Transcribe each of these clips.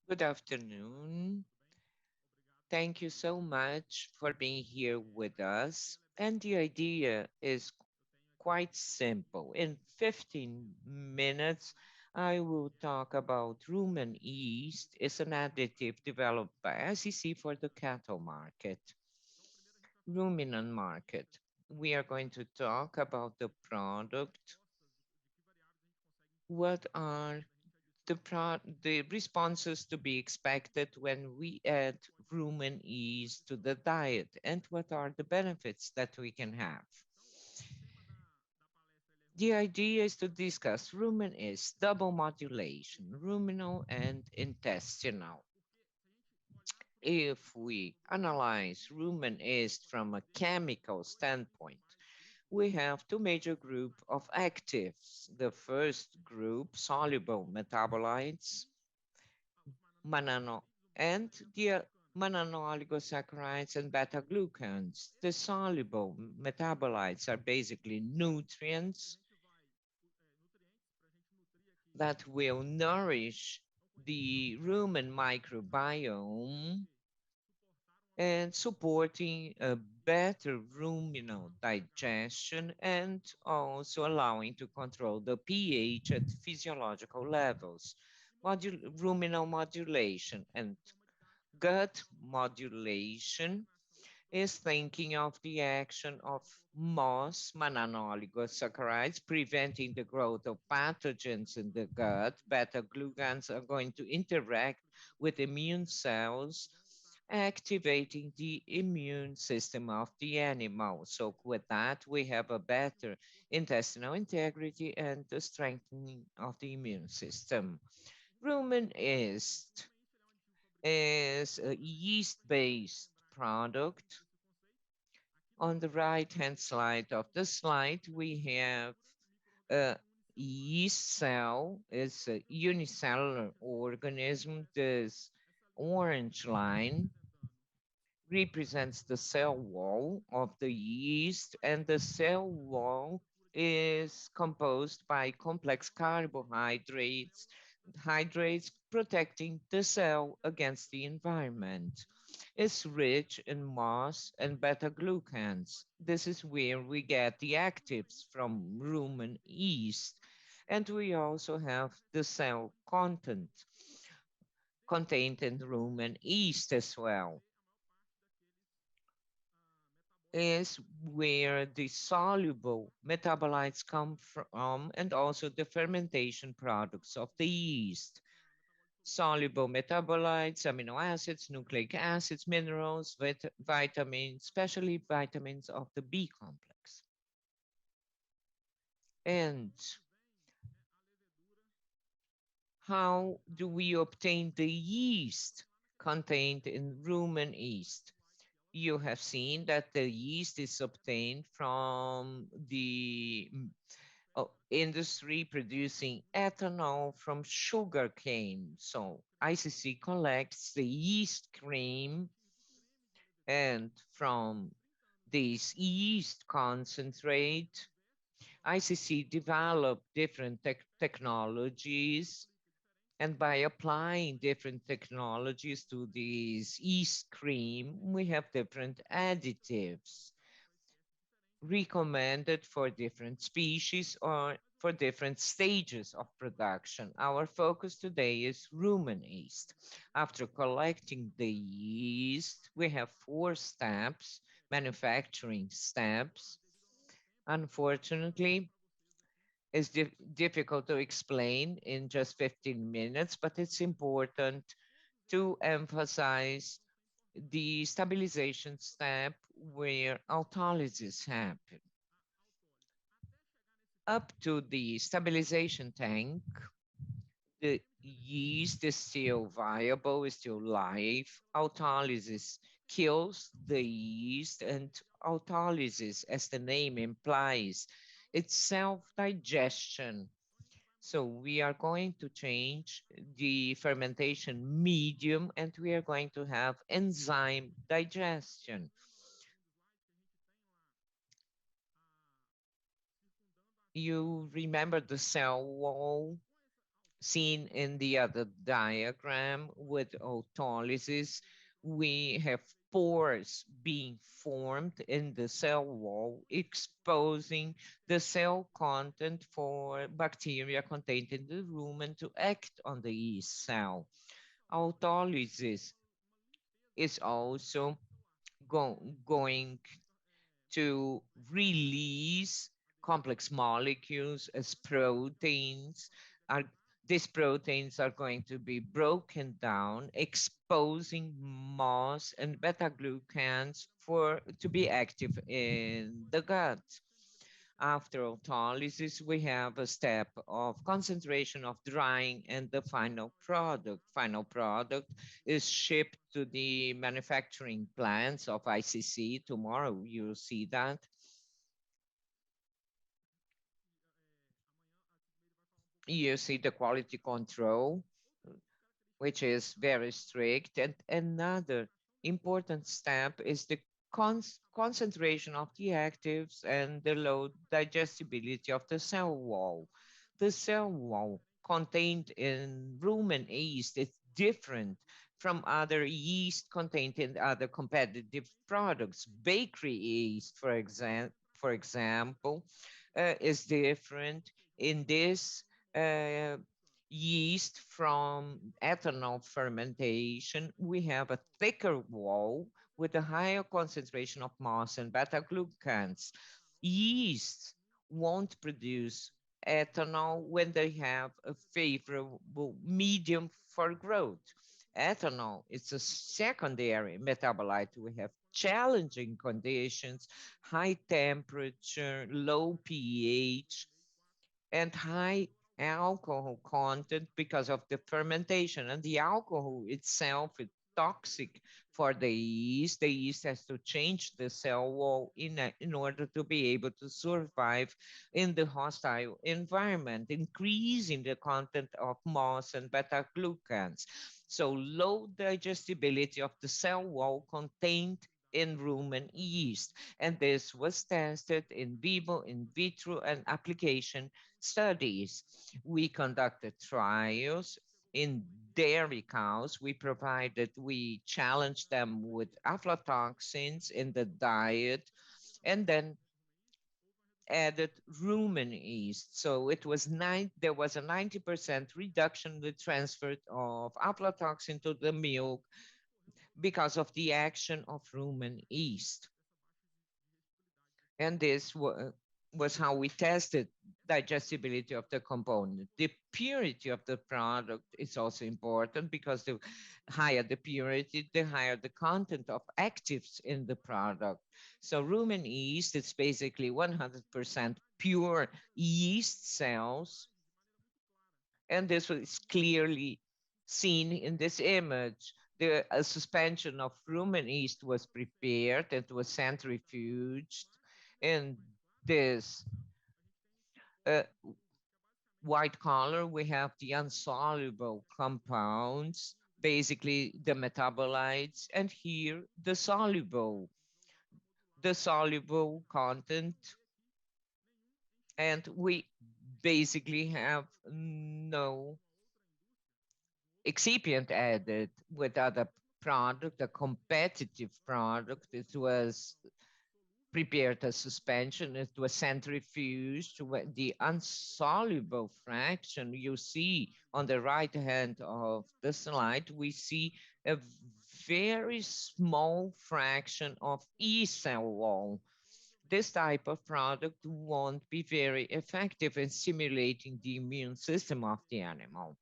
Good afternoon. Thank you so much for being here with us. And the idea is quite simple. In 15 minutes, I will talk about rumen yeast. It's an additive developed by ICC for the cattle market, ruminant market. We are going to talk about the product. What are the responses to be expected when we add rumen yeast to the diet, and what are the benefits that we can have. The idea is to discuss rumen yeast, double modulation, ruminal and intestinal. If we analyze rumen yeast from a chemical standpoint, we have two major groups of actives. The first group, soluble metabolites, manano, and the manano-oligosaccharides and beta-glucans. The soluble metabolites are basically nutrients that will nourish the rumen microbiome and supporting a better ruminal digestion and also allowing to control the pH at physiological levels. Ruminal modulation and gut modulation is thinking of the action of MOS, manano-oligosaccharides, preventing the growth of pathogens in the gut. Beta-glucans are going to interact with immune cells, activating the immune system of the animal. So with that, we have a better intestinal integrity and the strengthening of the immune system. Rumen is a yeast-based product. On the right-hand side of the slide, we have a yeast cell. It's a unicellular organism. This orange line represents the cell wall of the yeast, and the cell wall is composed by complex carbohydrates, hydrates protecting the cell against the environment. It's rich in moss and beta-glucans. This is where we get the actives from rumen yeast. And we also have the cell content contained in rumen yeast as well. Is where the soluble metabolites come from and also the fermentation products of the yeast. Soluble metabolites, amino acids, nucleic acids, minerals, vitamins, especially vitamins of the B complex. And how do we obtain the yeast contained in rumen yeast? You have seen that the yeast is obtained from the industry producing ethanol from sugar cane. So ICC collects the yeast cream, and from this yeast concentrate, ICC developed different technologies, and by applying different technologies to this yeast cream, we have different additives recommended for different species or for different stages of production. Our focus today is rumen yeast. After collecting the yeast, we have 4 steps, manufacturing steps. Unfortunately, it's difficult to explain in just 15 minutes, but it's important to emphasize the stabilization step where autolysis happens. Up to the stabilization tank, the yeast is still viable, is still live. Autolysis kills the yeast, and autolysis, as the name implies, it's self-digestion. So we are going to change the fermentation medium, and we are going to have enzyme digestion. You remember the cell wall? seen in the other diagram with autolysis, we have pores being formed in the cell wall, exposing the cell content for bacteria contained in the rumen to act on the yeast cell. Autolysis is also going to release complex molecules as proteins. Are, these proteins are going to be broken down, exposing MOS and beta glucans to be active in the gut. After autolysis, we have a step of concentration of drying and the final product. Final product is shipped to the manufacturing plants of ICC. Tomorrow you'll see that. You see the quality control, which is very strict. And another important step is the concentration of the actives and the low digestibility of the cell wall. The cell wall contained in rumen yeast is different from other yeast contained in other competitive products. Bakery yeast, for example, is different in this uh, yeast from ethanol fermentation. We have a thicker wall with a higher concentration of MOS and beta glucans. Yeast won't produce ethanol when they have a favorable medium for growth. Ethanol is a secondary metabolite. We have challenging conditions, high temperature, low pH, and high alcohol content because of the fermentation. And the alcohol itself is toxic for the yeast. The yeast has to change the cell wall in order to be able to survive in the hostile environment, increasing the content of MOS and beta glucans. So low digestibility of the cell wall contained in rumen yeast. And this was tested in vivo, in vitro, and application studies. We conducted trials in dairy cows. We challenged them with aflatoxins in the diet and then added rumen yeast. So there was a 90% reduction in the transfer of aflatoxin to the milk because of the action of rumen yeast. And this was how we tested digestibility of the component. The purity of the product is also important because the higher the purity, the higher the content of actives in the product. So rumen yeast is basically 100% pure yeast cells, and this was clearly seen in this image. A suspension of rumen yeast was prepared, it was centrifuged, and this uh, white color, we have the insoluble compounds, basically the metabolites, and here the soluble content, and we basically have no excipient added with other product, a competitive product. It was prepared as suspension. It was centrifuged. The insoluble fraction you see on the right hand of the slide, we see a very small fraction of E cell wall. This type of product won't be very effective in stimulating the immune system of the animal.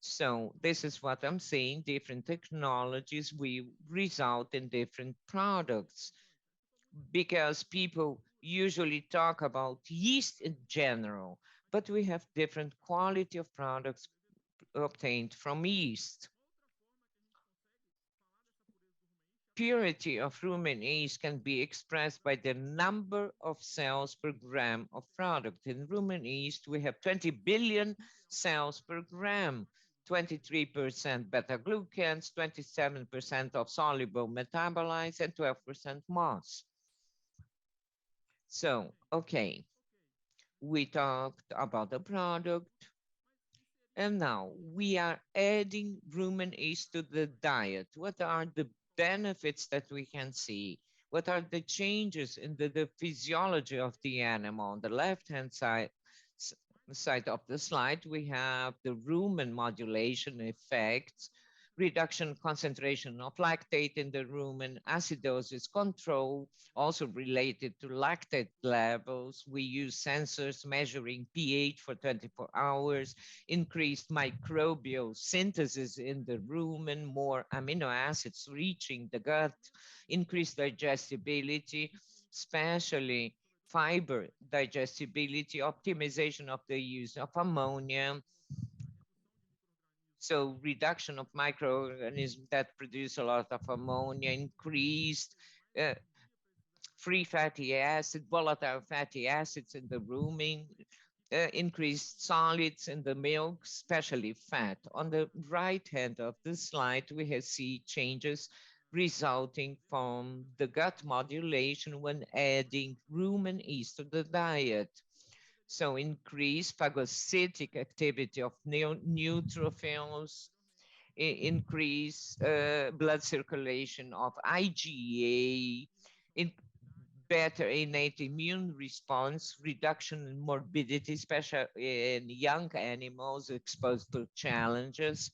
So this is what I'm saying. Different technologies will result in different products because people usually talk about yeast in general, but we have different quality of products obtained from yeast. Purity of rumen yeast can be expressed by the number of cells per gram of product. In rumen yeast, we have 20 billion cells per gram, 23% beta-glucans, 27% of soluble metabolites, and 12% MOS. So, okay, we talked about the product. And now we are adding rumen yeast to the diet. What are the benefits that we can see? What are the changes in the physiology of the animal? On the left-hand side of the slide, we have the rumen modulation effects, reduction concentration of lactate in the rumen, acidosis control, also related to lactate levels. We use sensors measuring pH for 24 hours, increased microbial synthesis in the rumen, more amino acids reaching the gut, increased digestibility, especially fiber digestibility, optimization of the use of ammonia, so reduction of microorganisms that produce a lot of ammonia, increased uh, free fatty acid, volatile fatty acids in the rumen, increased solids in the milk, especially fat. On the right hand of the slide, we have see changes resulting from the gut modulation when adding rumen yeast to the diet. So increased phagocytic activity of neutrophils, increase blood circulation of IgA, in better innate immune response, reduction in morbidity, especially in young animals exposed to challenges.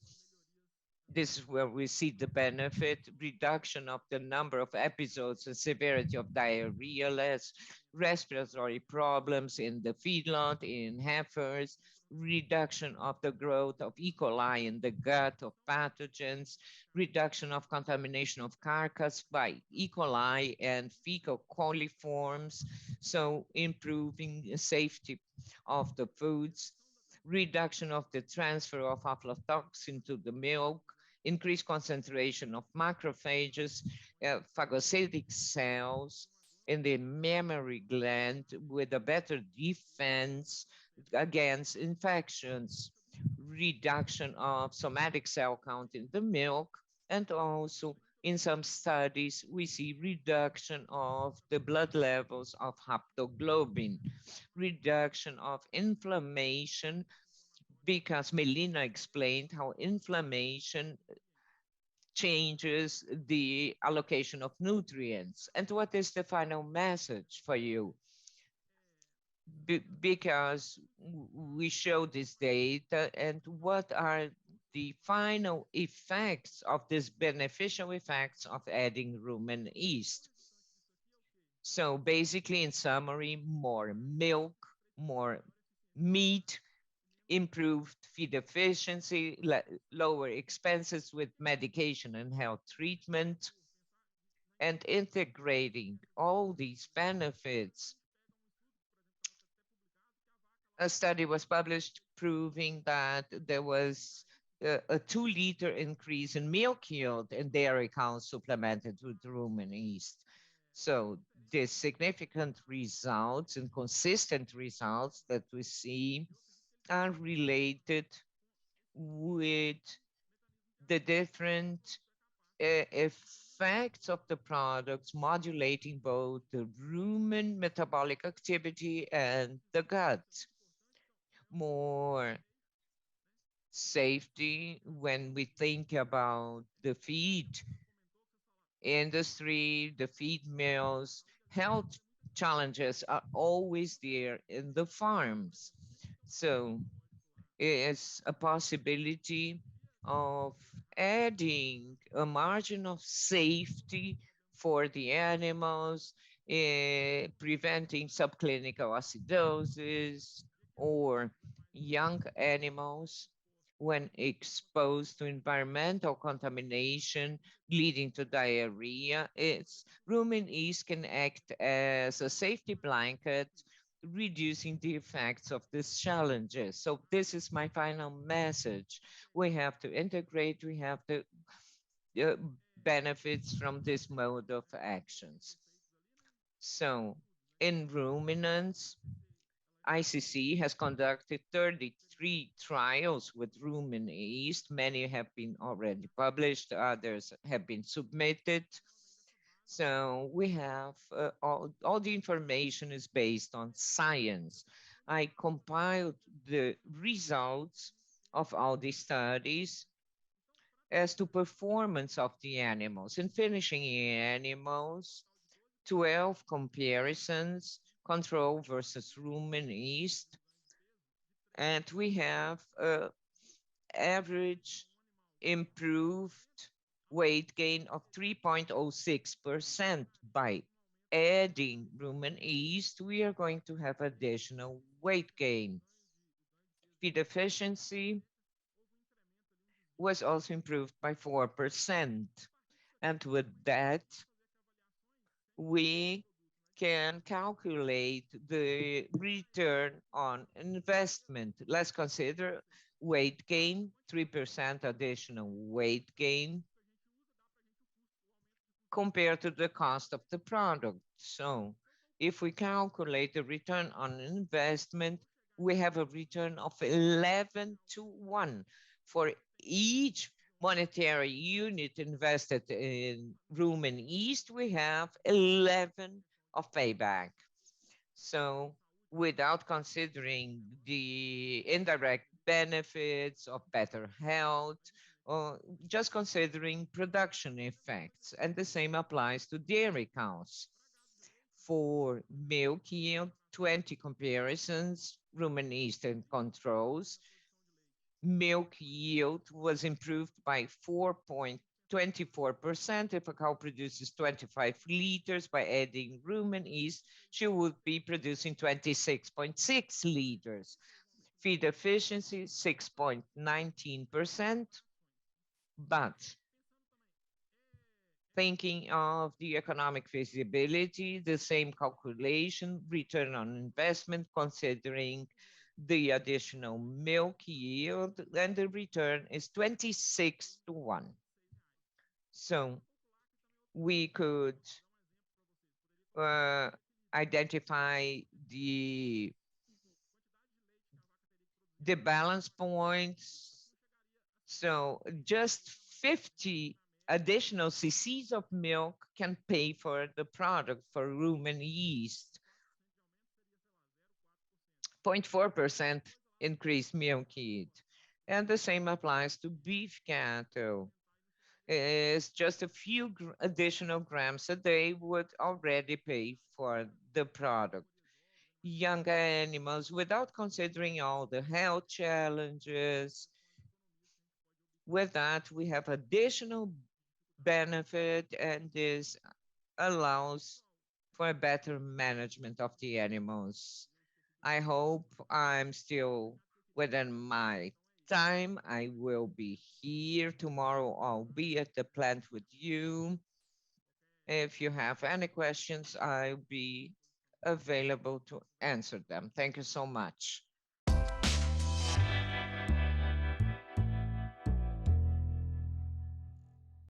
This is where we see the benefit, reduction of the number of episodes and severity of diarrhea, less respiratory problems in the feedlot, in heifers, reduction of the growth of E. coli in the gut of pathogens, reduction of contamination of carcass by E. coli and fecal coliforms, so improving safety of the foods, reduction of the transfer of aflatoxin to the milk, increased concentration of macrophages, phagocytic cells in the mammary gland with a better defense against infections, reduction of somatic cell count in the milk, and also in some studies, we see reduction of the blood levels of haptoglobin, reduction of inflammation, because Melina explained how inflammation changes the allocation of nutrients. And what is the final message for you? Because we show this data, and what are the final effects of these beneficial effects of adding rumen yeast? So basically, in summary, more milk, more meat, improved feed efficiency, lower expenses with medication and health treatment, and integrating all these benefits. A study was published proving that there was a 2-liter increase in milk yield in dairy cows supplemented with rumen yeast. So the significant results and consistent results that we see are related with the different effects of the products modulating both the rumen metabolic activity and the gut. More safety when we think about the feed industry, the feed mills, health challenges are always there in the farms. So is a possibility of adding a margin of safety for the animals, preventing subclinical acidosis or young animals when exposed to environmental contamination leading to diarrhea. It's rumen yeast can act as a safety blanket, reducing the effects of these challenges. So this is my final message. We have to integrate, we have to uh, benefits from this mode of actions. So in ruminants, ICC has conducted 33 trials with rumen yeast. Many have been already published, others have been submitted. So we have all the information is based on science. I compiled the results of all these studies as to performance of the animals. In finishing animals, 12 comparisons, control versus rumen yeast, and we have average improved weight gain of 3.06% by adding rumen yeast. We are going to have additional weight gain. Feed efficiency was also improved by 4%. And with that, we can calculate the return on investment. Let's consider weight gain, 3% additional weight gain compared to the cost of the product. So if we calculate the return on investment, we have a return of 11 to 1 for each monetary unit invested in rumen yeast. We have 11 of payback. So without considering the indirect benefits of better health, or just considering production effects. And the same applies to dairy cows. For milk yield, 20 comparisons, rumination and controls, milk yield was improved by 4.24%. If a cow produces 25 liters by adding rumen yeast, she would be producing 26.6 liters. Feed efficiency, 6.19%. But thinking of the economic feasibility, the same calculation, return on investment, considering the additional milk yield, and the return is 26 to 1. So we could uh, identify the balance points. So just 50 additional cc's of milk can pay for the product for rumen yeast. 0.4% increased milk yield. And the same applies to beef cattle. Is just a few additional grams a day would already pay for the product. Young animals, without considering all the health challenges, with that, we have additional benefit, and this allows for a better management of the animals. I hope I'm still within my time. I will be here tomorrow. I'll be at the plant with you. If you have any questions, I'll be available to answer them. Thank you so much.